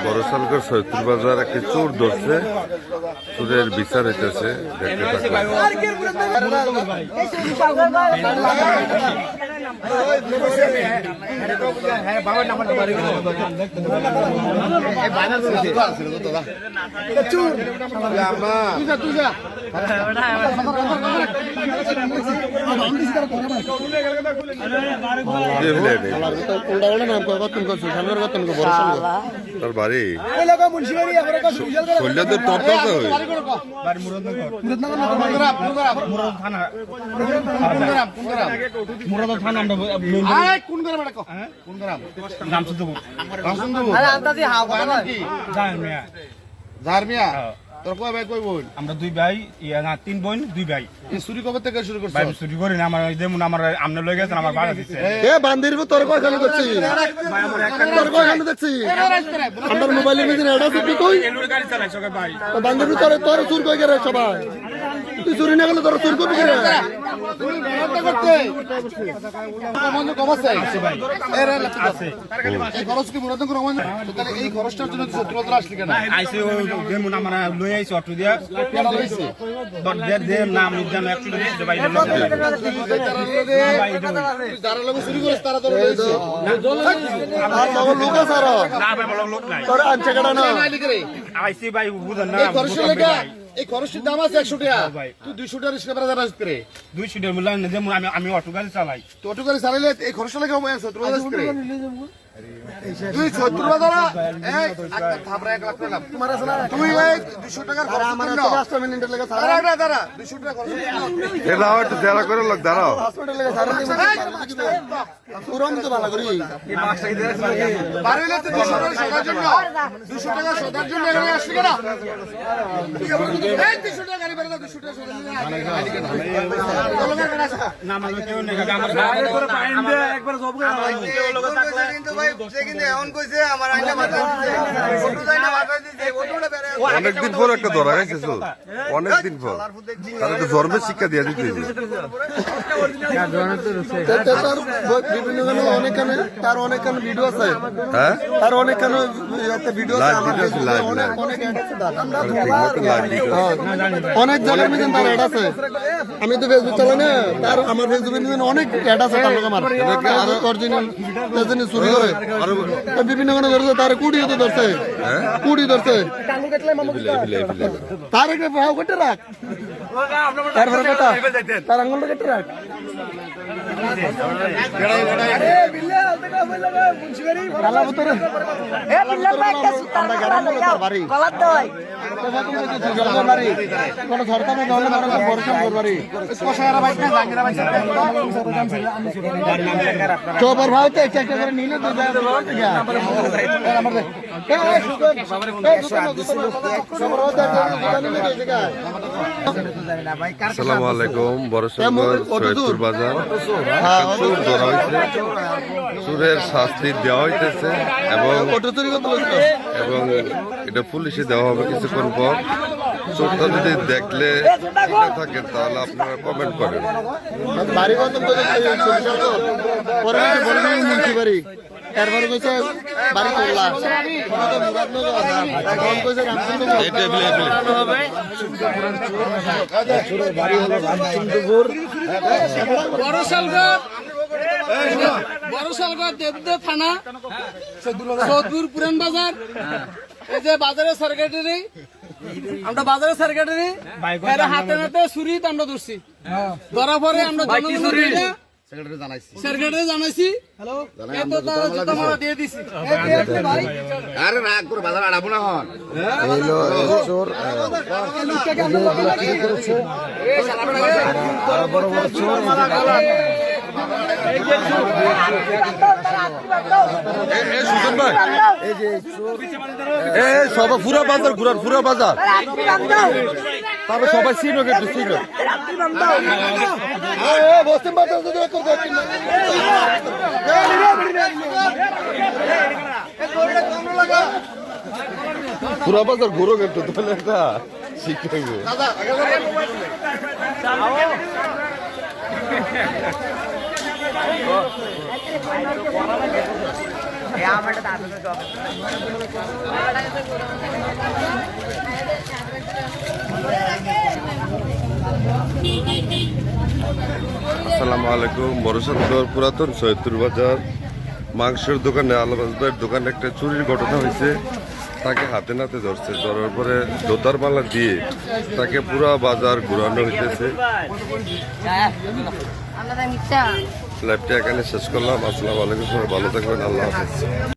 বড়শালগড় সৈয়দপুর বাজার একটি চোর ধরছে, চোরের বিচার হইতেছে। তার বাড়ি আমরা দুই ভাই না তিন বোন দুই ভাই চুরি কবে থেকে শুরু করছি? চুরি করি না, আমার যেমন আমার আমনে লয়ে গেছেন আমার বাড়া দিচ্ছে। এ বান্দির তোর কয়খানে দেখছি, তোর কয়খানে দেখছি আমার মোবাইলের ভিতরে এটা তুই কই গাড়ি চালাই সকাল ভাই বান্দির তোর তোর চুর কই গেরে সবাই, তুই চুরি না গেলে তোর চুর করবি গেরে করতে মন কমাছে ভাই এর আছে এই খরচ কি মুরাদ করে মানে তাহলে এই খরচটার জন্য 70,000 আসলি কেন? আইছে ও যেমন আমার লই আইছে অটো দিয়া কেডা লইছে দর দে নাম নিজাম 100 দিছে ভাই লোক যারা লোক চুরি করে তারা তোর লইছে আর লোক আছে আর না ভাই লোক নাই তোর আনছে কেডা না আইছে ভাই বুঝেন না এই খরচ লাগা এই খরচের দাম আছে 100 টাকা, তুই 200 টাকা রিস্কা করে যাস করে 200 টাকা মিলান যেমন আমি অটো গাড়ি চালাই তো অটো গাড়ি চালাইলে এই খরচ লাগা 70,000 করে তুই 70,000 এই থাপরা 1 লাখ টাকা তোমার আছে না, তুই এই 200 টাকার খরচ আমার আছে 5 মিনিটের লাগা দাঁড়া দাঁড়া 200 টাকা খরচ এটা হয়তো যারা করে লোক দাঁড়াও হসপিটাল লাগা সারা পুরো তো ভালো করি এই মাছটা কি দেয় বাড়িলে তো 200 টাকা সদার জন্য 200 টাকা সদার জন্য এখানে আসলি কেন? এই 200 টাকা গাড়ি বের দাও 200 টাকা সদার জন্য না মানে কেউ নেই আমার করে পাইন দে একবার জব করে লোক থাকলে কিন্তু ভাই সে কিন্তু এমন কইছে আমার আইনা মাথা দিছে ফটো যাইনা মাথা দিছে ফটোটা বেরে অনেকদিন পর একটা ধরা গেছে, অনেকদিন পর তাহলে তো জন্মের শিক্ষা দিয়ে দিতে বিভিন্ন অনেকখানে তার অনেকখানে ভিডিও আছে, হ্যাঁ তার অনেকখানে একটা ভিডিও আছে, অনেক জায়গার মধ্যে তার অ্যাড আছে। আমি তো ফেসবুক চালাই না, তার আমার ফেসবুকের মধ্যে অনেক অ্যাড আছে তার লোক আমার অরিজিনাল চুরি করে বিভিন্ন গানে ধরছে, তার কুড়ি তো ধরছে, কুড়ি ধরছে তার একটা ভাও কেটে রাখ, তারপরে কথা তার আঙুলটা কেটে রাখ। চোপর ভাই তো একটা করে নিলে তো আসসালামু আলাইকুম। বড়শালগড় সৈয়দপুর বাজার চোর ধরা হয়েছে, চোরের শাস্তি দেওয়া হইতেছে এবং এটা পুলিশে দেওয়া হবে কিছুক্ষণ পর। চোরটা যদি দেখলে থাকেন তাহলে আপনারা কমেন্ট করেন। এরপরে কইছে বাড়ি করলা বড়শালগড় দেবদেব থানা সৈয়দপুর পুরান বাজার। এই যে বাজারের সেক্রেটারি, আমরা বাজারের সেক্রেটারি হাতে নাতে ছুরি আমরা ধরছি, ধরা পরে আমরা সেক্রেটারি জানাইছি দিয়ে দিছি। আরে রাগ করে বাজার আড়াবো না হন চোর বড় বড় চোর সুজন ভাই সবাই পুরা বাজার ঘুরান পুরা বাজার তবে সবাই চিনো কিন্তু চিনো বসতে বাজার যদি পুরা বাজার ঘুরো কিন্তু তাহলে একটা শিখতে হবে আসসালামু আলাইকুম। বড়সড় পুরাতন সৈয়দপুর বাজার মাংসের দোকানে আলমাজ ভাইয়ের দোকানে একটা চুরির ঘটনা হয়েছে। তাকে হাতে নাতে ধরছে, ধরার পরে জোতার মালা দিয়ে তাকে পুরা বাজার ঘুরানো হইতেছে। লাইভটা এখানে শেষ করলাম। আসসালামু আলাইকুম, সবাই ভালো থাকবেন, আল্লাহ হাফেজ।